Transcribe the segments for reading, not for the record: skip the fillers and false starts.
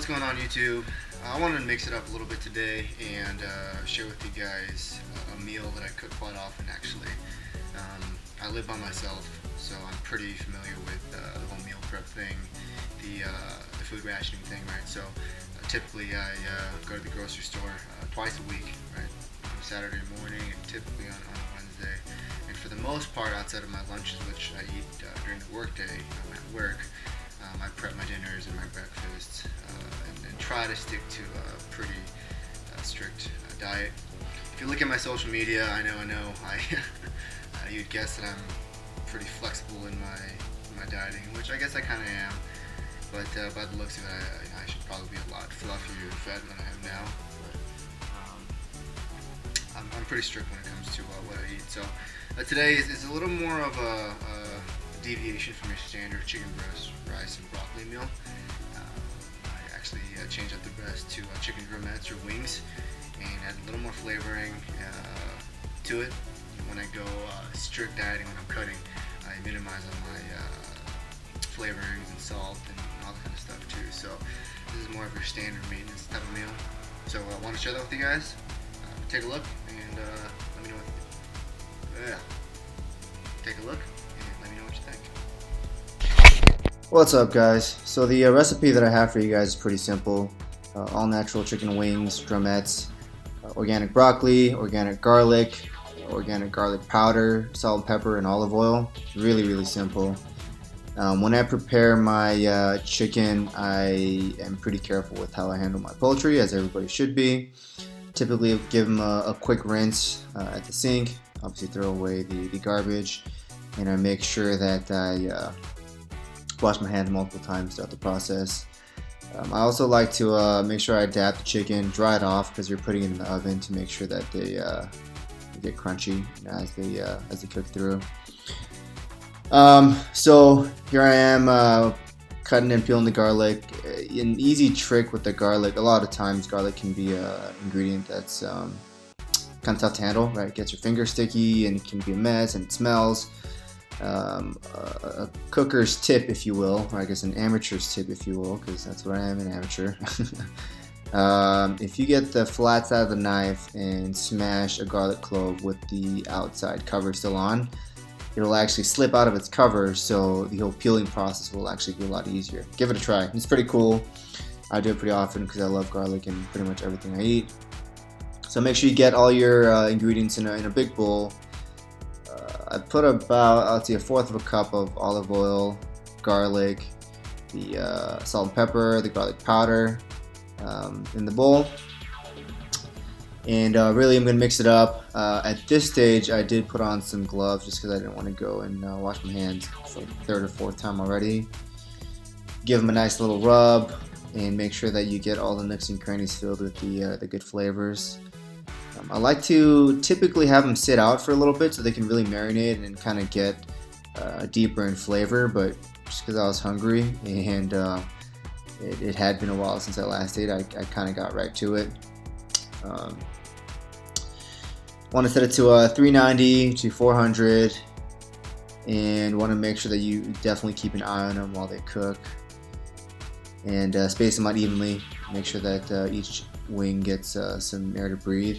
what's going on YouTube? I wanted to mix it up a little bit today and share with you guys a meal that I cook quite often actually. I live by myself, so I'm pretty familiar with the whole meal prep thing, the food rationing thing, right? So typically I go to the grocery store twice a week, right? On Saturday morning and typically on a Wednesday. And for the most part, outside of my lunches, which I eat during the workday at work, I prep my dinners and my breakfasts and try to stick to a pretty strict diet. If you look at my social media, I know, you'd guess that I'm pretty flexible in my dieting, which I guess I kind of am. But by the looks of it, I should probably be a lot fluffier and fat than I am now. But I'm pretty strict when it comes to what I eat. So today is a little more of a deviation from your standard chicken breast, rice, and broccoli meal. I actually changed up the breast to chicken drumettes or wings and add a little more flavoring to it. When I go strict dieting, when I'm cutting, I minimize on my flavorings and salt and all that kind of stuff too. So this is more of your standard maintenance type of meal. So I want to share that with you guys. Take a look and let me know what. Take a look and let me know what you think. What's up, guys? So the recipe that I have for you guys is pretty simple. All natural chicken wings, drumettes, organic broccoli, organic garlic powder, salt and pepper, and olive oil. Really simple. When I prepare my chicken, I am pretty careful with how I handle my poultry, as everybody should be. Typically give them a quick rinse at the sink, obviously throw away the garbage, and I make sure that I wash my hands multiple times throughout the process. I also like to make sure I adapt the chicken, dry it off, because you're putting it in the oven to make sure that they get crunchy as they cook through. So here I am cutting and peeling the garlic. An easy trick with the garlic, a lot of times garlic can be an ingredient that's kind of tough to handle, right? It gets your finger sticky and it can be a mess and it smells. A cooker's tip, if you will, or I guess an amateur's tip, if you will, because that's what I am, an amateur. If you get the flat side of the knife and smash a garlic clove with the outside cover still on, it'll actually slip out of its cover, so the whole peeling process will actually be a lot easier. Give it a try. It's pretty cool. I do it pretty often because I love garlic in pretty much everything I eat. So make sure you get all your ingredients in a big bowl. I put about, I'll say, 1/4 of a cup of olive oil, garlic, the salt and pepper, the garlic powder in the bowl. And really I'm going to mix it up. At this stage I did put on some gloves just because I didn't want to go and wash my hands for the 3rd or 4th time already. Give them a nice little rub and make sure that you get all the nooks and crannies filled with the good flavors. I like to typically have them sit out for a little bit so they can really marinate and kind of get deeper in flavor, but just because I was hungry and it had been a while since I last ate, I kind of got right to it. Want to set it to 390 to 400 and want to make sure that you definitely keep an eye on them while they cook and space them out evenly. Make sure that each wing gets some air to breathe,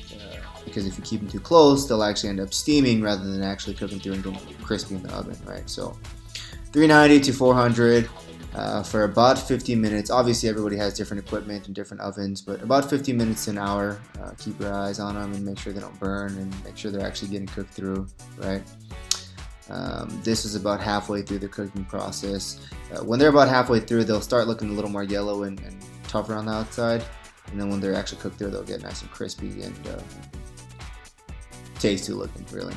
because if you keep them too close, they'll actually end up steaming rather than actually cooking through and getting crispy in the oven, right? So 390 to 400 for about 50 minutes. Obviously everybody has different equipment and different ovens, but about 50 minutes to an hour. Keep your eyes on them and make sure they don't burn and make sure they're actually getting cooked through, right? This is about halfway through the cooking process. When they're about halfway through, they'll start looking a little more yellow and tougher on the outside, and then when they're actually cooked through, they'll get nice and crispy and tasty looking, really.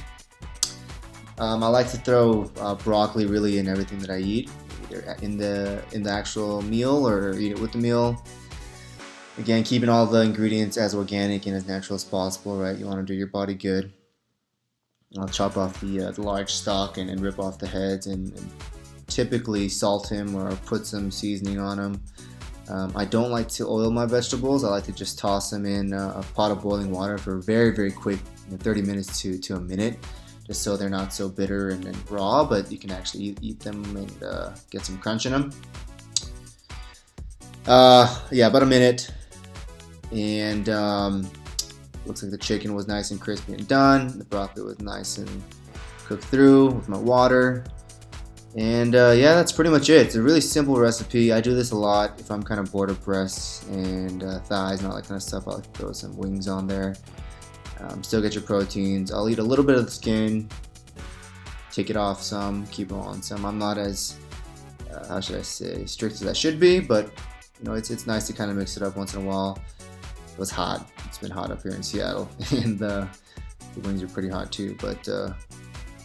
I like to throw broccoli really in everything that I eat, either in the actual meal or eat it with the meal. Again, keeping all the ingredients as organic and as natural as possible, right? You want to do your body good. I'll chop off the large stalk and rip off the heads and typically salt them or put some seasoning on them. I don't like to oil my vegetables. I like to just toss them in a pot of boiling water for very quick, 30 minutes to a minute, just so they're not so bitter and raw, but you can actually eat them and get some crunch in them. Yeah, about a minute. And looks like the chicken was nice and crispy and done. The broccoli was nice and cooked through with my water. And yeah, that's pretty much it. It's a really simple recipe. I do this a lot if I'm kind of bored of breasts and thighs and all that kind of stuff. I like to throw some wings on there. Still get your proteins. I'll eat a little bit of the skin, take it off some, keep it on some. I'm not as, how should I say, strict as I should be, but you know, it's nice to kind of mix it up once in a while. It was hot. It's been hot up here in Seattle, and the wings are pretty hot too. But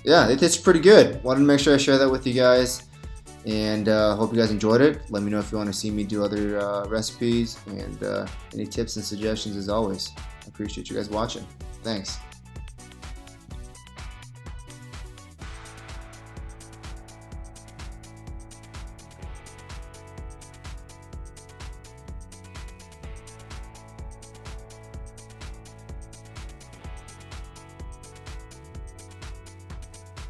yeah, it's pretty good. Wanted to make sure I share that with you guys, and hope you guys enjoyed it. Let me know if you want to see me do other recipes, and any tips and suggestions as always. I appreciate you guys watching. Thanks.